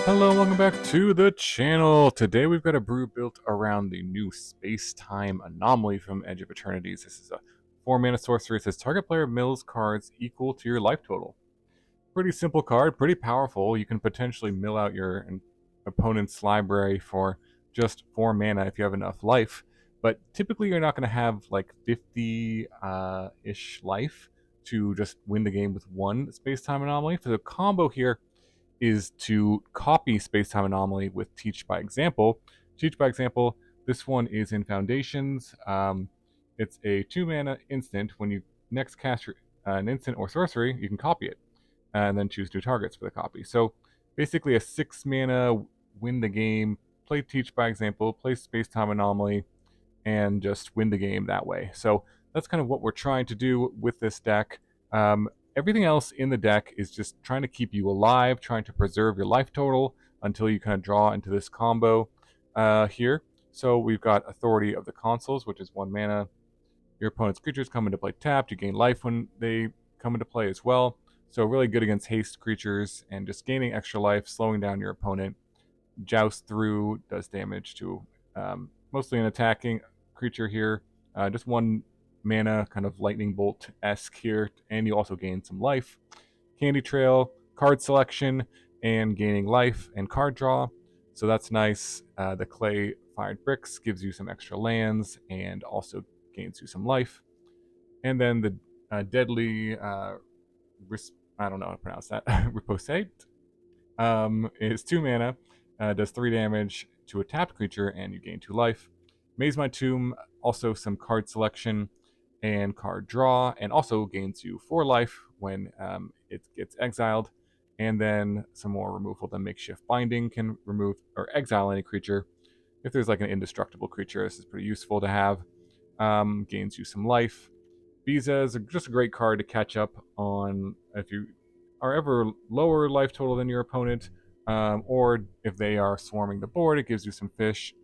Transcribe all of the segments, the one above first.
Hello, welcome back to the channel. Today we've got a brew built around the new Space-Time Anomaly from Edge of Eternities. This is a 4-mana sorcery. It says target player mills cards equal to your life total. Pretty simple card, pretty powerful. You can potentially mill out your opponent's library for just 4 mana if you have enough life. But typically you're not going to have like 50-ish life to just win the game with one Space-Time Anomaly. For the combo here, is to copy Space-Time Anomaly with Teach by Example. Teach by Example, this one is in Foundations. It's a 2-mana instant. When you next cast an instant or sorcery, you can copy it, and then choose 2 targets for the copy. So basically a 6-mana win the game, play Teach by Example, play Space-Time Anomaly, and just win the game that way. So that's kind of what we're trying to do with this deck. Everything else in the deck is just trying to keep you alive, trying to preserve your life total until you kind of draw into this combo here. So we've got Authority of the Consuls, which is 1 mana. Your opponent's creatures come into play tapped. You gain life when they come into play as well. So really good against haste creatures and just gaining extra life, slowing down your opponent. Joust Through does damage to mostly an attacking creature here. Just 1 mana, kind of lightning bolt-esque here, and you also gain some life. Candy Trail, card selection, and gaining life and card draw. So that's nice. The Clay Fired Bricks gives you some extra lands and also gains you some life. And then the Deadly I don't know how to pronounce that. Riposte is 2 mana, does 3 damage to a tapped creature, and you gain 2 life. Mazemind Tome, also some card selection and card draw, and also gains you 4 life when it gets exiled. And then some more removal. The Makeshift Binding can remove or exile any creature. If there's like an indestructible creature, this is pretty useful to have. Gains you some life. Beza is just a great card to catch up on if you are ever lower life total than your opponent, or if they are swarming the board, it gives you some fish.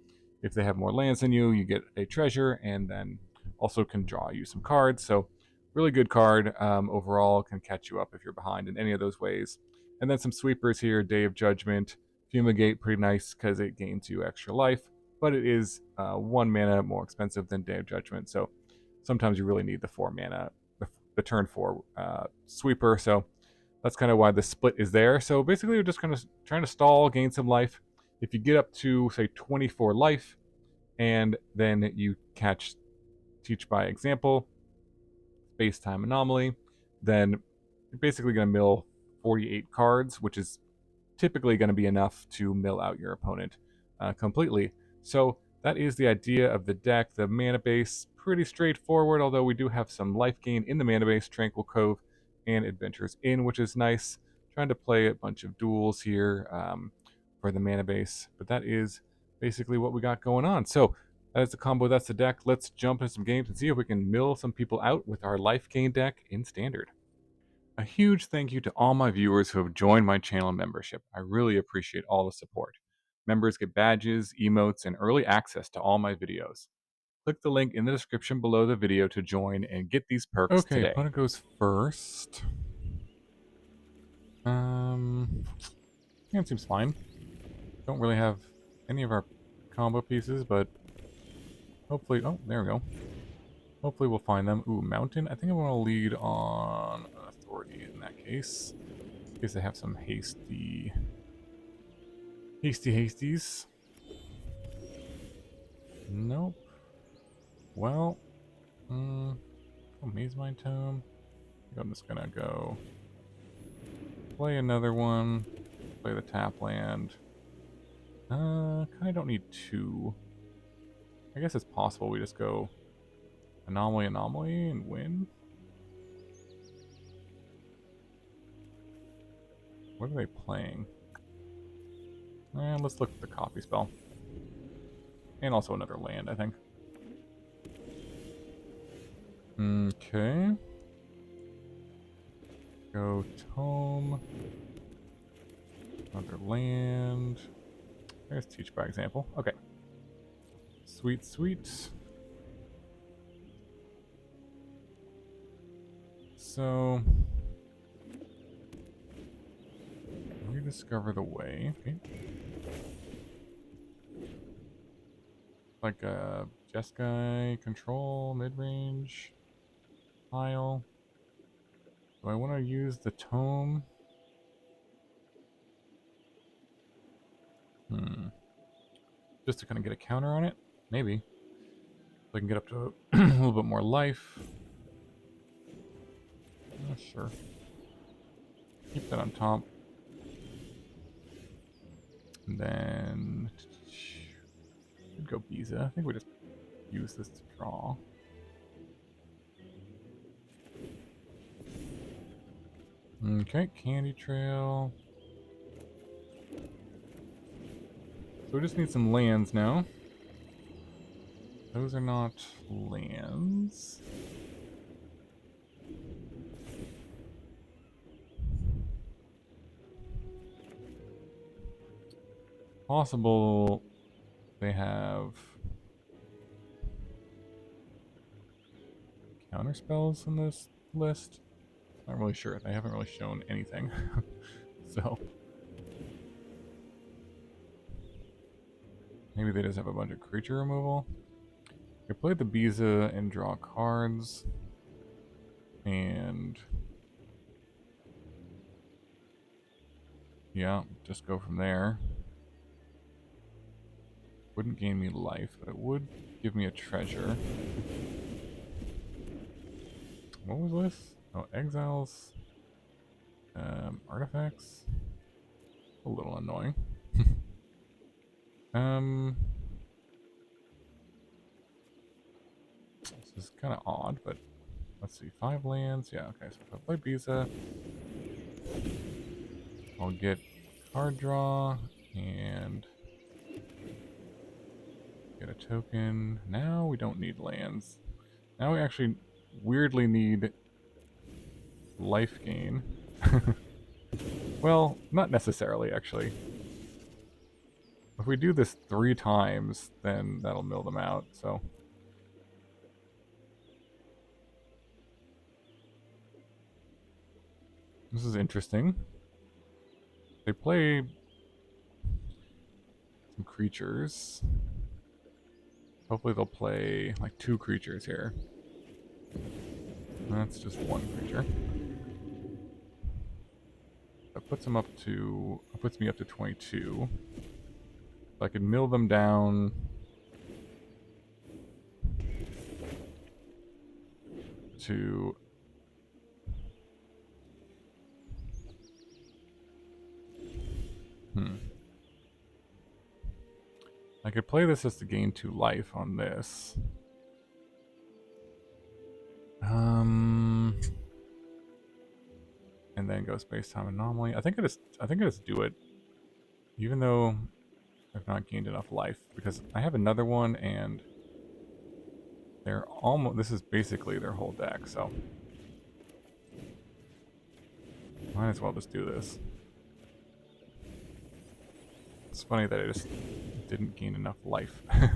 If they have more lands than you, you get a treasure, and then also can draw you some cards. So really good card overall, can catch you up if you're behind in any of those ways. And then some sweepers here, Day of Judgment, Fumigate, pretty nice because it gains you extra life, but it is 1 mana more expensive than Day of Judgment, so sometimes you really need the 4 mana, the turn 4 sweeper. So that's kind of why the split is there. So basically, we're just kind of trying to stall, gain some life. If you get up to, say, 24 life, and then you catch Teach by Example, Space-Time Anomaly, then you're basically going to mill 48 cards, which is typically going to be enough to mill out your opponent completely. So that is the idea of the deck. The mana base, pretty straightforward, although we do have some life gain in the mana base, Tranquil Cove and Adventures Inn, which is nice. Trying to play a bunch of duels here for the mana base, but that is basically what we got going on. So that is the combo, that's the deck. Let's jump into some games and see if we can mill some people out with our life gain deck in Standard. A huge thank you to all my viewers who have joined my channel membership. I really appreciate all the support. Members get badges, emotes, and early access to all my videos. Click the link in the description below the video to join and get these perks today. Okay, opponent goes first. Yeah, it seems fine. Don't really have any of our combo pieces, but hopefully... Oh, there we go. Hopefully we'll find them. Ooh, Mountain. I think I want to lead on Authority in that case. In case they have some hasties. Nope. Well, Mazemind Tome. I think I'm just gonna go play another one. Play the tap land. Kinda don't need 2. I guess it's possible we just go Anomaly, and win. What are they playing? And let's look at the copy spell. And also another land, I think. Okay. Go Tome. Another land. There's Teach by Example. Okay. Sweet, sweet. So Discover the way. Okay. Like a Jeskai, control, mid-range, pile. Do I want to use the tome? Just to kind of get a counter on it? Maybe. So I can get up to a little bit more life. Sure. Keep that on top. And then we'd go Beza. I think we just use this to draw. Okay, Candy Trail. So we just need some lands now. Those are not lands. Possible they have counter spells in this list. Not really sure. They haven't really shown anything. So maybe they just have a bunch of creature removal. We play the Beza and draw cards. And yeah, just go from there. Wouldn't gain me life, but it would give me a treasure. What was this? Oh, exiles. Artifacts. A little annoying. This is kind of odd, but let's see. 5 lands. Yeah, okay. So if I play Beza, I'll get card draw and get a token. Now we don't need lands. Now we actually weirdly need life gain. Well, not necessarily, actually. If we do this 3 times, then that'll mill them out, so. This is interesting. They play some creatures. Hopefully they'll play like 2 creatures here. That's just 1 creature. That puts them up to, puts me up to 22. I could mill them down to I could play this as to gain 2 life on this. And then go Space-Time Anomaly. I think I just do it, even though I've not gained enough life, because I have another one, and they're almost. This is basically their whole deck, so might as well just do this. It's funny that I just didn't gain enough life. I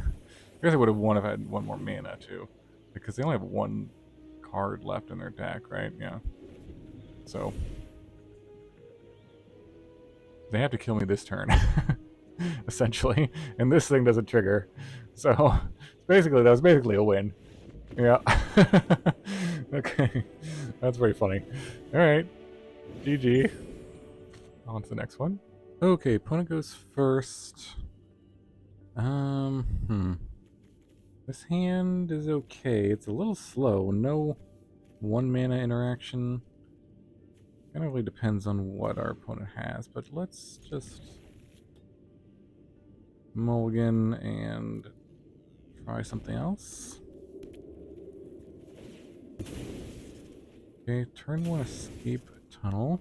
guess I would have won if I had 1 more mana too, because they only have 1 card left in their deck, right? Yeah. So they have to kill me this turn, essentially, and this thing doesn't trigger. So basically, that was basically a win. Yeah. Okay, that's very funny. All right, GG. On to the next one. Okay, opponent goes first. This hand is okay. It's a little slow. No 1 mana interaction. Kind of really depends on what our opponent has, but let's just mulligan and try something else. Okay, turn 1 escape tunnel.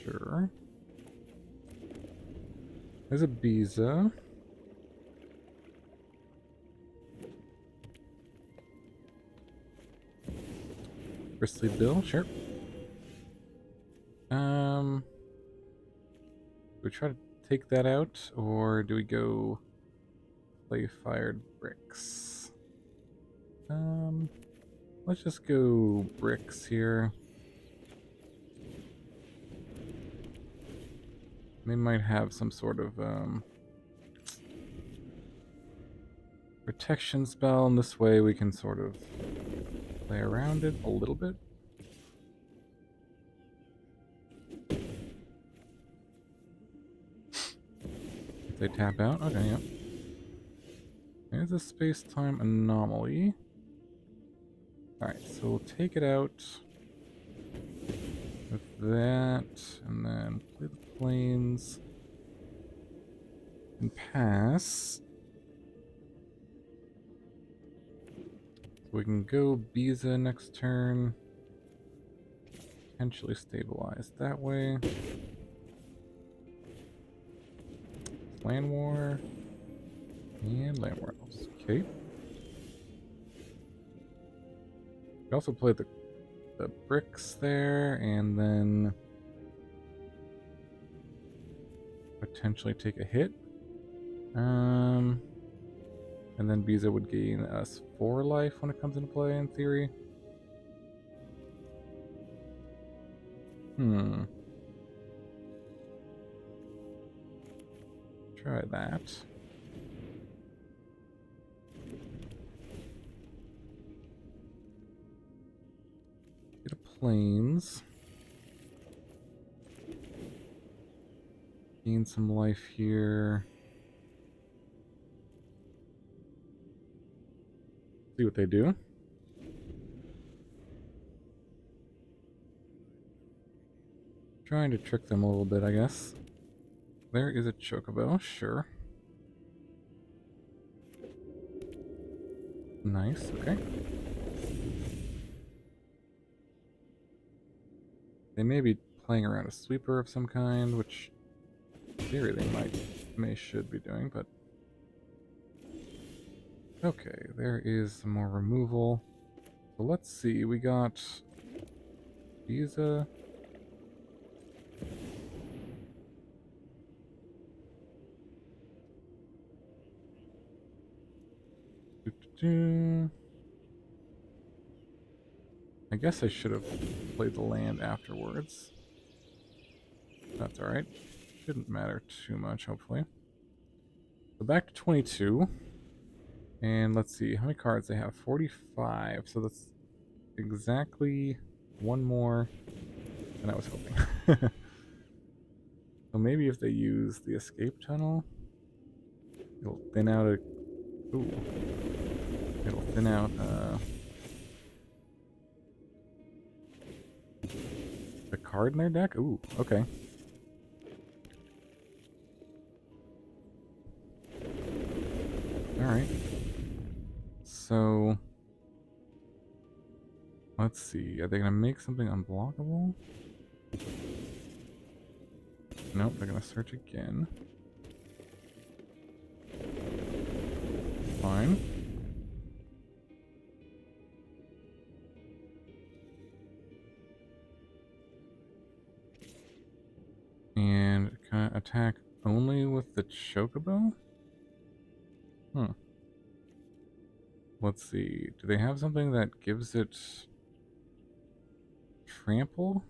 Sure. There's a Beza. Bristly Bill, sure. Do we try to take that out, or do we go play Fired Bricks? Let's just go Bricks here. They might have some sort of protection spell, and this way we can sort of play around it a little bit. If they tap out, okay, yep. There's a Space-Time Anomaly. Alright, so we'll take it out with that, and then play the planes, and pass. So we can go Beza next turn. Potentially stabilize that way. Land War. And Land War Elves. Okay. We also play the bricks there, and then potentially take a hit. And then Beza would gain us 4 life when it comes into play, in theory. Try that. Get a planes. Gain some life here. See what they do. Trying to trick them a little bit, I guess. There is a Chocobo, sure. Nice, okay. They may be playing around a sweeper of some kind, which in theory they should be doing, but okay, there is some more removal. So let's see, we got Beza. I guess I should have played the land afterwards. That's alright. Shouldn't matter too much, hopefully. So back to 22. And let's see, how many cards they have? 45. So that's exactly one more than I was hoping. So maybe if they use the escape tunnel, it'll thin out a... Ooh. It'll thin out a card in their deck? Ooh, okay. Alright. So... let's see, are they going to make something unblockable? Nope, they're going to search again. Fine. And can I attack only with the Chocobo? Let's see. Do they have something that gives it trample?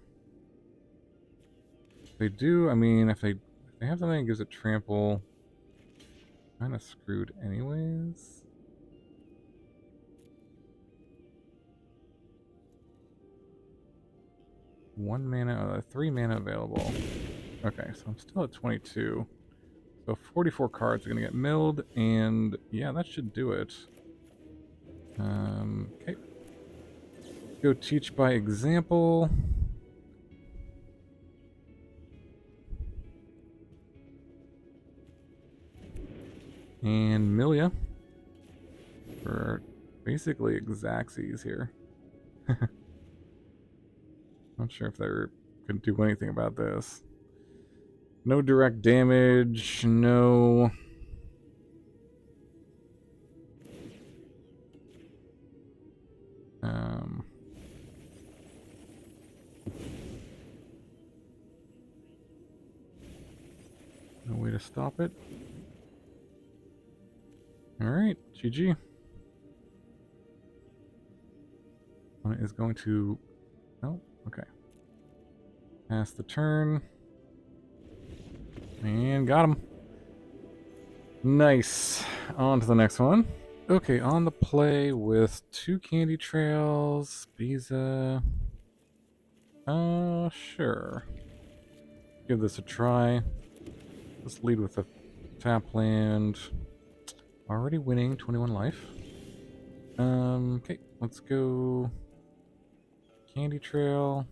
If they do, I mean, if they have something that gives it trample, kind of screwed anyways. One mana, 3 mana available. Okay, so I'm still at 22. So 44 cards are going to get milled, and yeah, that should do it. Okay. Go teach by example. And Milia for basically Xaxes here. Not sure if they could do anything about this. No direct damage, no... no way to stop it. Alright, GG. One is going to... oh, okay. Pass the turn. And got him. Nice. On to the next one. Okay, on the play with 2 candy trails. Beza. Sure. Give this a try. Let's lead with a tap land. Already winning, 21 life. Okay, let's go candy trail.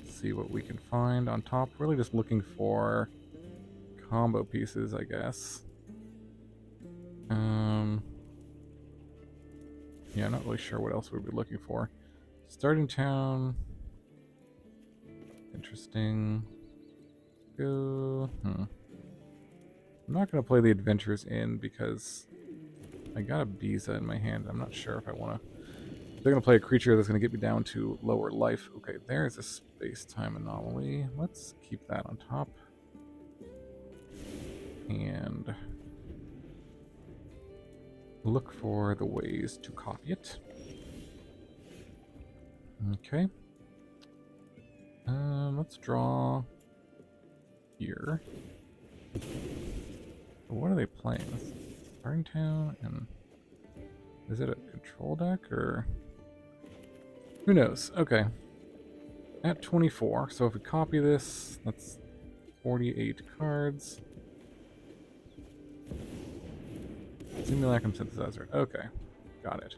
See what we can find on top. Really just looking for combo pieces, I guess. Yeah, I'm not really sure what else we'd be looking for. Starting town. Interesting. Go. I'm not going to play the Adventures Inn because I got a Beza in my hand. I'm not sure if I want to. They're going to play a creature that's going to get me down to lower life. Okay, there's a Space-Time Anomaly. Let's keep that on top. And look for the ways to copy it. Okay. Let's draw here. What are they playing? Starting town, and is it a control deck or who knows? Okay. At 24, so if we copy this, that's 48 cards. Simulacrum Synthesizer. Okay, got it.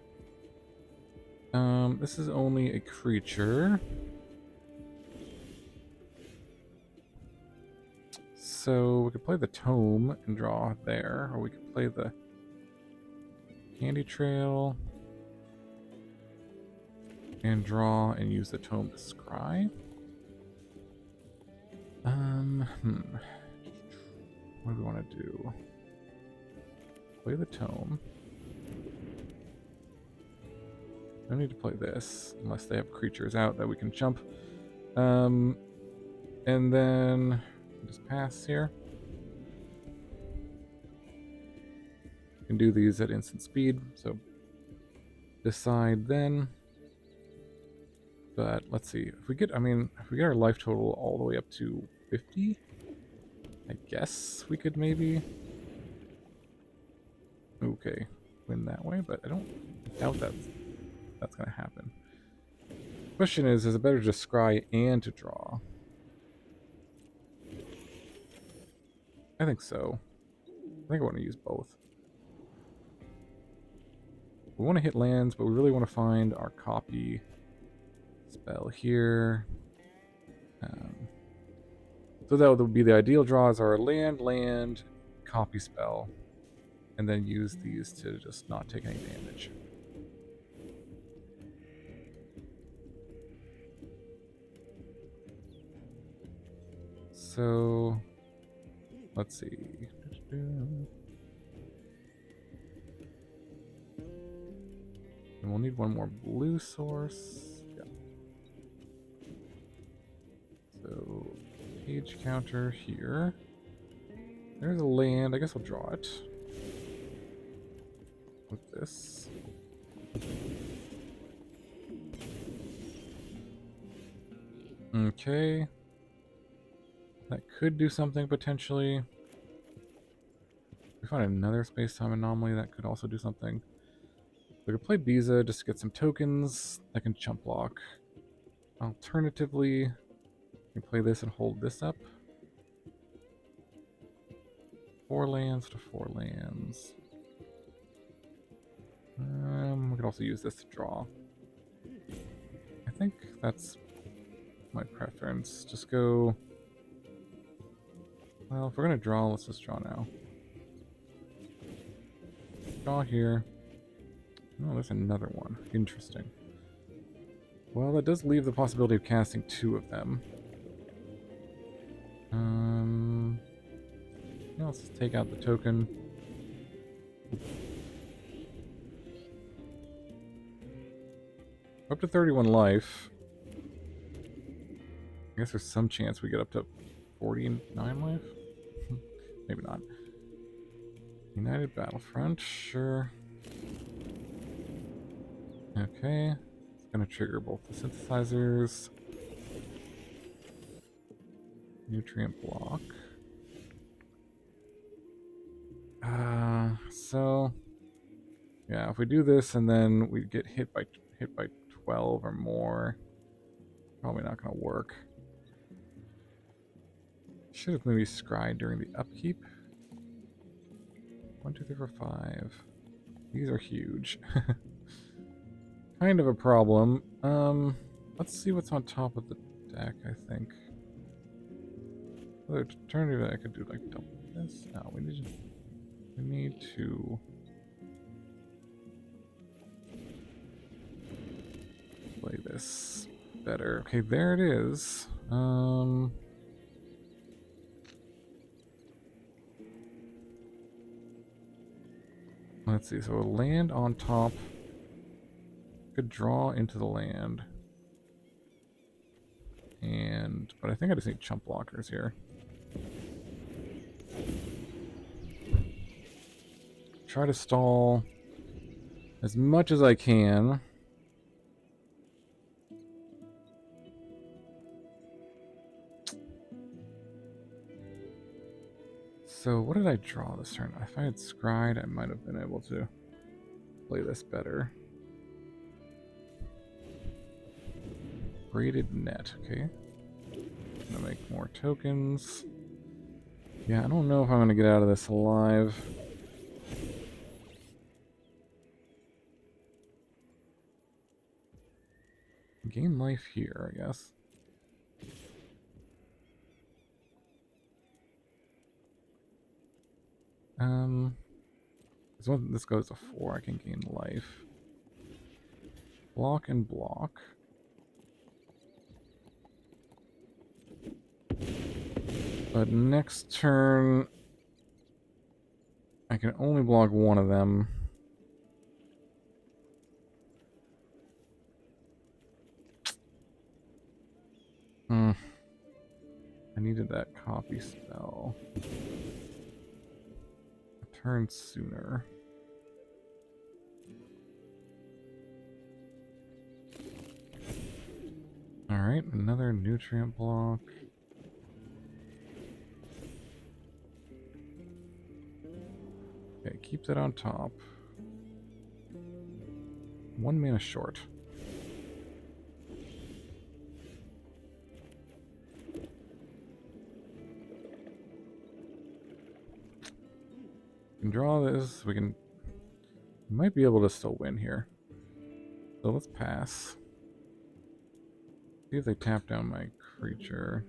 This is only a creature. So we could play the Tome and draw there, or we could play the Candy Trail and draw and use the Tome to scry. What do we want to do? Play the Tome. I need to play this, unless they have creatures out that we can jump. And then just pass here. You can do these at instant speed, so decide then. But let's see. If we get our life total all the way up to 50, I guess we could maybe win that way, but I doubt that's gonna happen. Question is it better to scry and to draw? I think so. I think I want to use both. We want to hit lands, but we really want to find our copy spell here. So that would be the ideal draw is our land, copy spell, and then use these to just not take any damage. So, let's see. And we'll need one more blue source. Yeah. So, page counter here. There's a land. I guess we'll draw it. With this. Okay. That could do something potentially. If we find another space-time anomaly, that could also do something. We could play Beza just to get some tokens that can chump block. Alternatively, we can play this and hold this up. 4 lands to 4 lands. We could also use this to draw. I think that's my preference. Just go... Well, if we're going to draw, let's just draw now. Draw here. Oh, there's another one. Interesting. Well, that does leave the possibility of casting 2 of them. Yeah, let's just take out the token. Up to 31 life. I guess there's some chance we get up to 49 life? Maybe not. United Battlefront, sure. Okay. It's gonna trigger both the synthesizers. Nutrient block. So yeah, if we do this and then we get hit by 12 or more, probably not going to work. Should have maybe scryed during the upkeep. 1, 2, 3, 4, 5. These are huge. Kind of a problem. Let's see what's on top of the deck, I think. Other alternative, I could do like double this. No, we need to play this better. Okay, there it is. Let's see. So a land on top could draw into the land. But I think I just need chump blockers here. Try to stall as much as I can. So what did I draw this turn? If I had scryed, I might have been able to play this better. Braided net, okay. Gonna make more tokens. Yeah, I don't know if I'm gonna get out of this alive. Gain life here, I guess. This goes to 4, I can gain life. Block and block. But next turn, I can only block one of them. I needed that copy spell. A turn sooner. Alright, another nutrient block. Okay, keep that on top. 1 mana short. We can draw this. We might be able to still win here. So let's pass. See if they tap down my creature.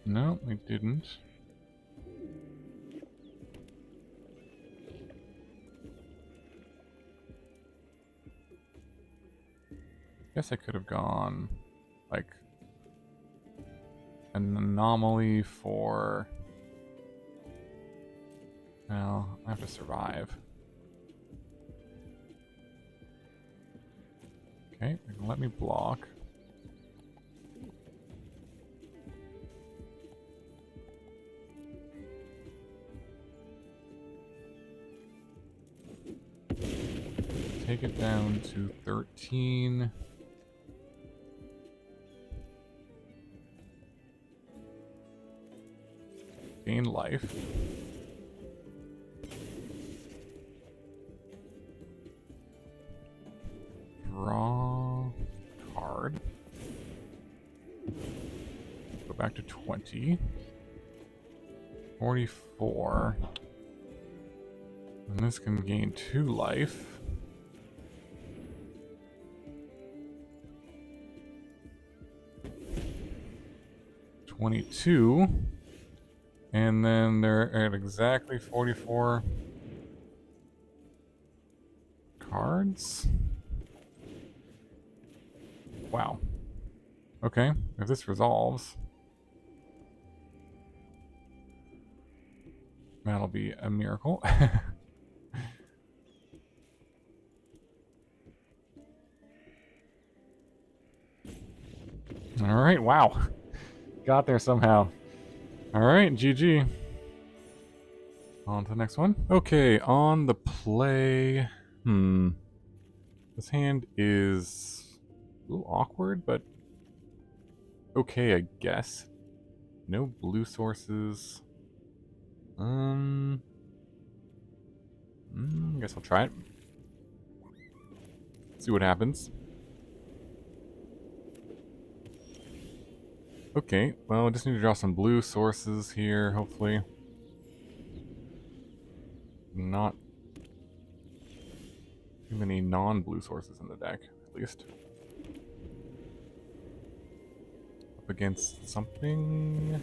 No, they didn't. Guess I could have gone like an anomaly for. Well, I have to survive. Okay, they can let me block. Take it down to 13. Gain life. Draw card. Go back to 20. 44. And this can gain 2 life. $22. And then they're at exactly 44 cards. Wow. Okay, if this resolves, that'll be a miracle. Alright, wow. Got there somehow. Alright, GG. On to the next one. Okay, on the play. This hand is a little awkward, but okay, I guess. No blue sources. I guess I'll try it. See what happens. Okay, well, I just need to draw some blue sources here, hopefully. Not too many non-blue sources in the deck, at least. Up against something.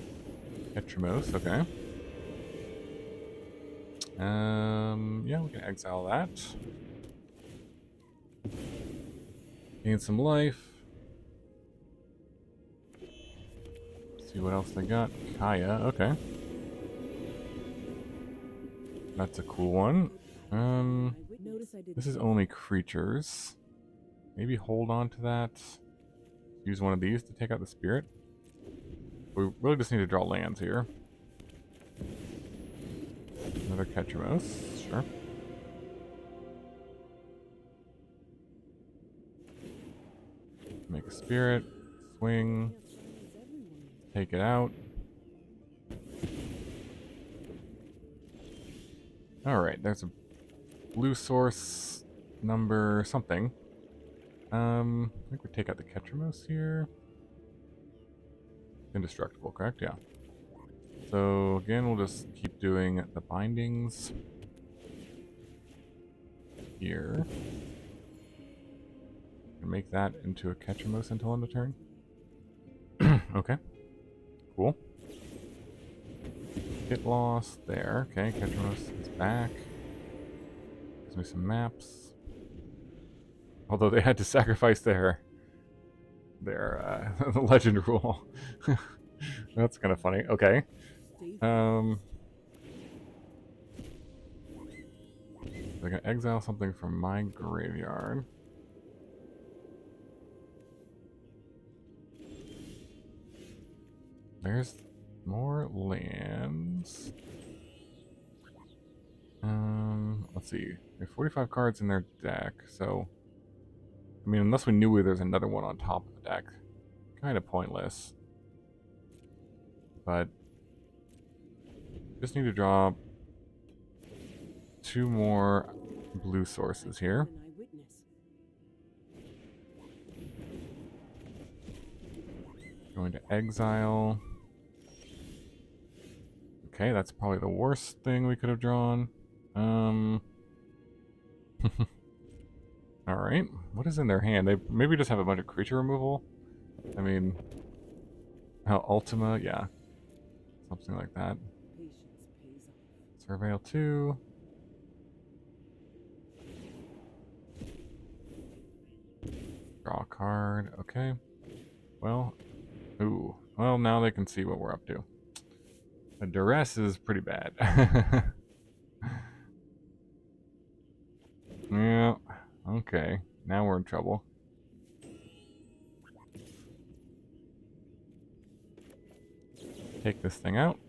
Eternities, okay. Yeah, we can exile that. Gain some life. See what else they got. Kaya, okay. That's a cool one. This is only creatures. Maybe hold on to that. Use one of these to take out the spirit. We really just need to draw lands here. Another Ketchamos, sure. Make a spirit, swing, take it out. Alright, there's a blue source number something. I think we take out the Ketchamos here. Indestructible, correct? Yeah. So again, we'll just keep doing the bindings here. And make that into a Ketchamos until end of turn. Okay. Cool. Get lost there. Okay, Ketchamos is back. Gives me some maps. Although they had to sacrifice their legend rule. That's kind of funny. Okay. I can exile something from my graveyard. There's more lands. Let's see. They have 45 cards in their deck, so I mean, unless we knew there's another one on top of the deck, kind of pointless. But just need to draw 2 more blue sources here. Going to exile. Okay, that's probably the worst thing we could have drawn. Alright, what is in their hand? They maybe just have a bunch of creature removal? I mean, Ultima, yeah. Something like that. Surveil 2. Draw a card, okay. Well, ooh. Well, now they can see what we're up to. The duress is pretty bad. Yeah, okay. Now we're in trouble. Take this thing out.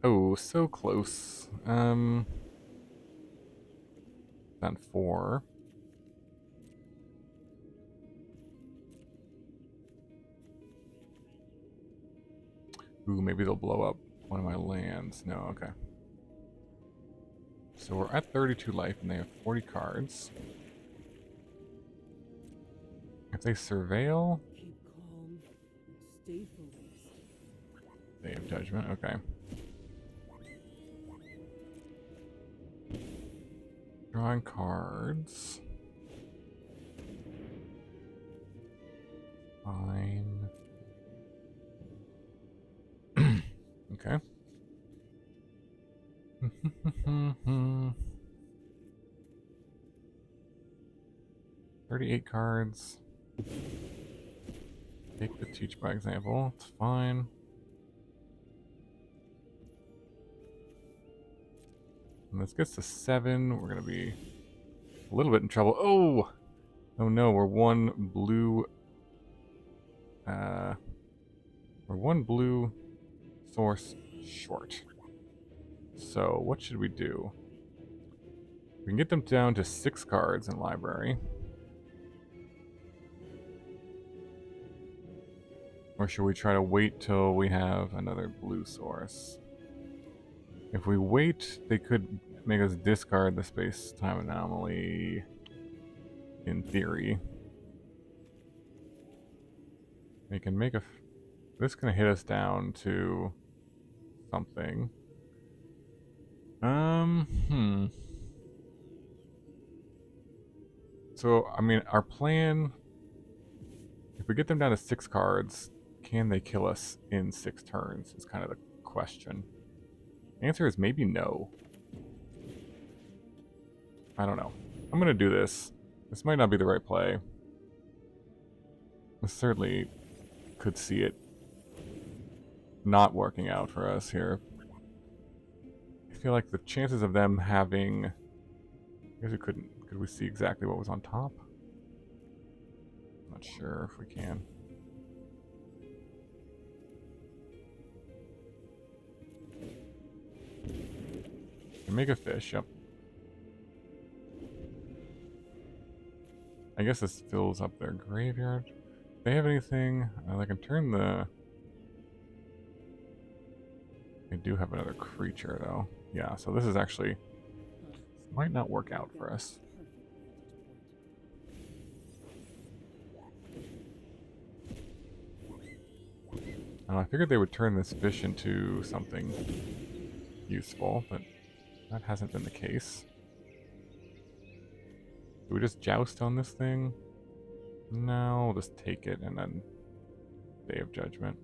Oh, so close. On 4. Ooh, maybe they'll blow up one of my lands. No, okay. So we're at 32 life and they have 40 cards. If they surveil... Keep calm and stay focused. They have judgment, okay. Drawing cards. Fine. Okay. 38 cards. Take the teach by example. It's fine. When this gets to 7, we're going to be a little bit in trouble. Oh! Oh no, we're 1 blue... We're one blue source short. So what should we do? We can get them down to 6 cards in library. Or should we try to wait till we have another blue source? If we wait, they could make us discard the Space-Time Anomaly in theory. They can make a... This is going to hit us down to something. So, I mean, our plan... If we get them down to 6 cards, can they kill us in 6 turns is kind of the question. The answer is maybe no. I don't know. I'm going to do this. This might not be the right play. I certainly could see it not working out for us here. I feel like the chances of them having... I guess we couldn't. Could we see exactly what was on top? Not sure if we can. Make a fish, yep. I guess this fills up their graveyard. Do they have anything? I can turn the... They do have another creature, though. Yeah, so this is actually... This might not work out for us. I figured they would turn this fish into something useful, but that hasn't been the case. Do we just joust on this thing? No, we'll just take it and then Day of Judgment.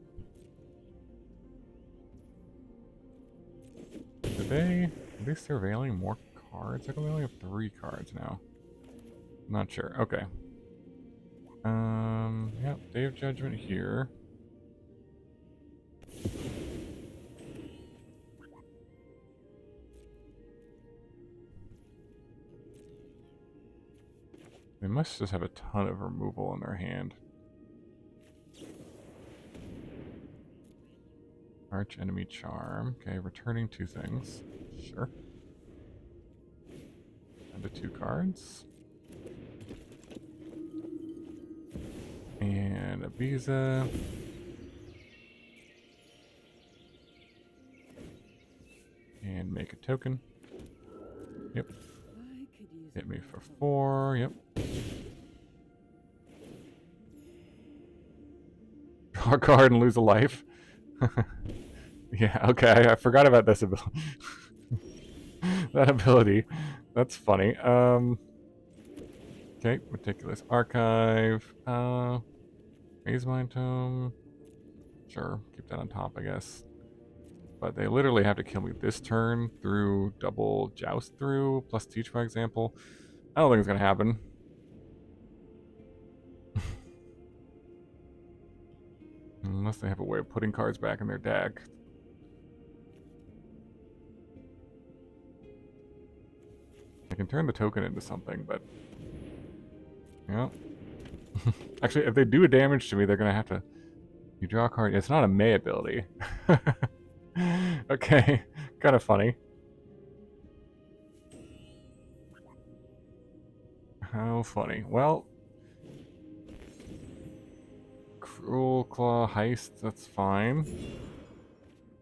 Are they surveilling more cards? Like we only have 3 cards now. Not sure. Okay. Yep, Day of Judgment here. They must just have a ton of removal in their hand. Arch Enemy Charm. Okay, returning 2 things. Sure. And the 2 cards. And a Beza. And make a token. Yep. Hit me for 4. Yep. Draw a card and lose a life. Yeah, okay. I forgot about this ability. That ability. That's funny. Okay, Meticulous Archive. Mazemind Tome. Sure, keep that on top, I guess. But they literally have to kill me this turn through double Joust Through, plus Teach by example. I don't think it's going to happen. Unless they have a way of putting cards back in their deck. I can turn the token into something, but... Yeah. Actually, if they do a damage to me, they're going to have to... You draw a card. It's not a May ability. Okay. Kind of funny. How funny. Well... Cruel Claw Heist, that's fine.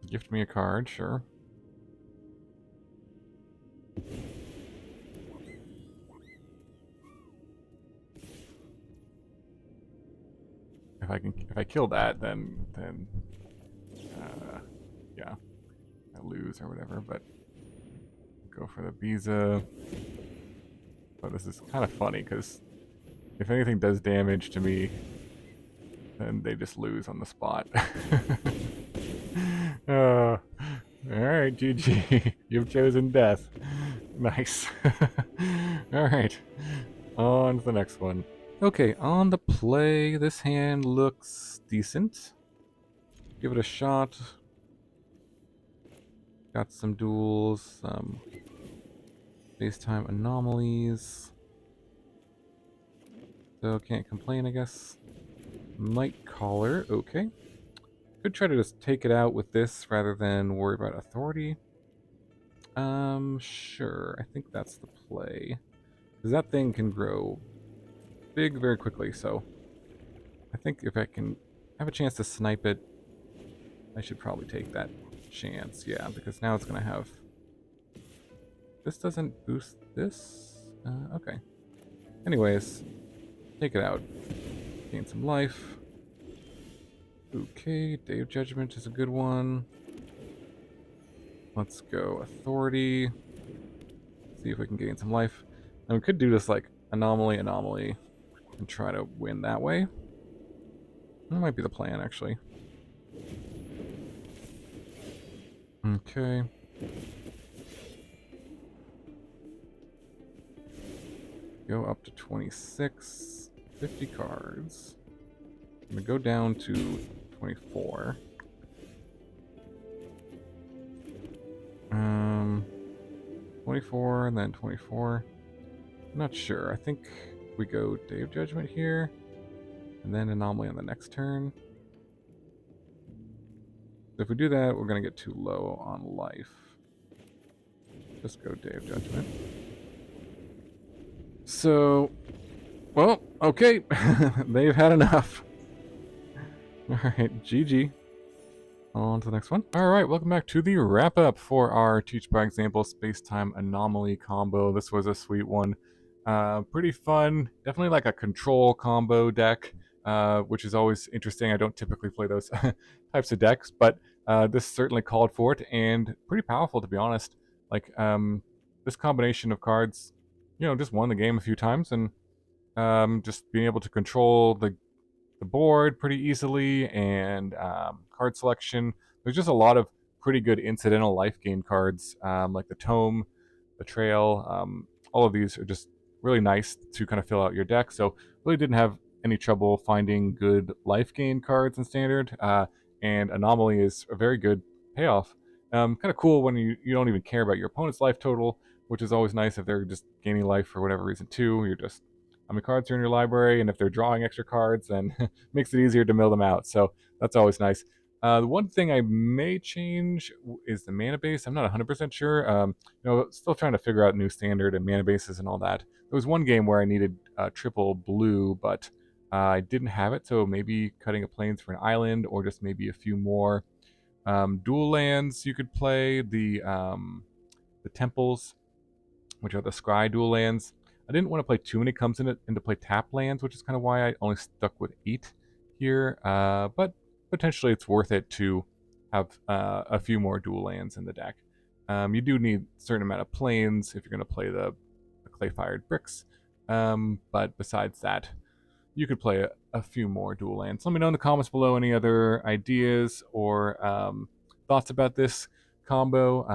Gift me a card, sure. If I kill that, then yeah, I lose or whatever. But go for the Beza. But this is kind of funny because if anything does damage to me, then they just lose on the spot. Alright, GG. You've chosen death. Nice. Alright. On to the next one. Okay, on the play, this hand looks decent. Give it a shot. Got some duels, some Space-Time Anomalies. So can't complain, I guess. Might Caller, okay. Could try to just take it out with this rather than worry about authority. Sure. I think that's the play. Because that thing can grow big very quickly, so I think if I can have a chance to snipe it, I should probably take that chance. Yeah, because now it's going to have... This doesn't boost this? Okay. Anyways, take it out. Gain some life. Okay, Day of Judgment is a good one. Let's go Authority. See if we can gain some life. And we could do this like Anomaly, and try to win that way. That might be the plan, actually. Okay. Go up to 26. 50 cards. I'm going to go down to 24. 24 and then 24. I'm not sure. I think we go Day of Judgment here, and then Anomaly on the next turn. If we do that, we're going to get too low on life. Just go Day of Judgment. So, well, okay. They've had enough. Alright, GG. On to the next one. Alright, welcome back to the wrap-up for our Teach by Example Space-Time Anomaly combo. This was a sweet one. Pretty fun. Definitely like a control combo deck, which is always interesting. I don't typically play those types of decks, but this certainly called for it, and pretty powerful, to be honest. Like, this combination of cards, you know, just won the game a few times, and just being able to control the board pretty easily, and card selection. There's just a lot of pretty good incidental life gain cards, like the Tome, the Trail. All of these are just really nice to kind of fill out your deck. So really didn't have any trouble finding good life gain cards in Standard. And Anomaly is a very good payoff. Kind of cool when you don't even care about your opponent's life total, which is always nice if they're just gaining life for whatever reason too. You're just how many cards are in your library, and if they're drawing extra cards, then makes it easier to mill them out. So that's always nice. The one thing I may change is the mana base. I'm not 100% sure. Still trying to figure out new standard and mana bases and all that. There was one game where I needed triple blue, but I didn't have it, so maybe cutting a plains for an island, or just maybe a few more dual lands you could play. The temples, which are the scry dual lands. I didn't want to play too many comes in it and to play tap lands, which is kind of why I only stuck with 8 here. But potentially it's worth it to have a few more dual lands in the deck. You do need a certain amount of plains if you're going to play the clay-fired bricks. But besides that, you could play a few more dual lands. Let me know in the comments below any other ideas or thoughts about this combo,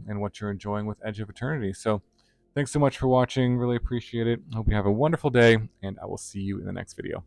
and what you're enjoying with Edge of Eternity. So thanks so much for watching. Really appreciate it. Hope you have a wonderful day, and I will see you in the next video.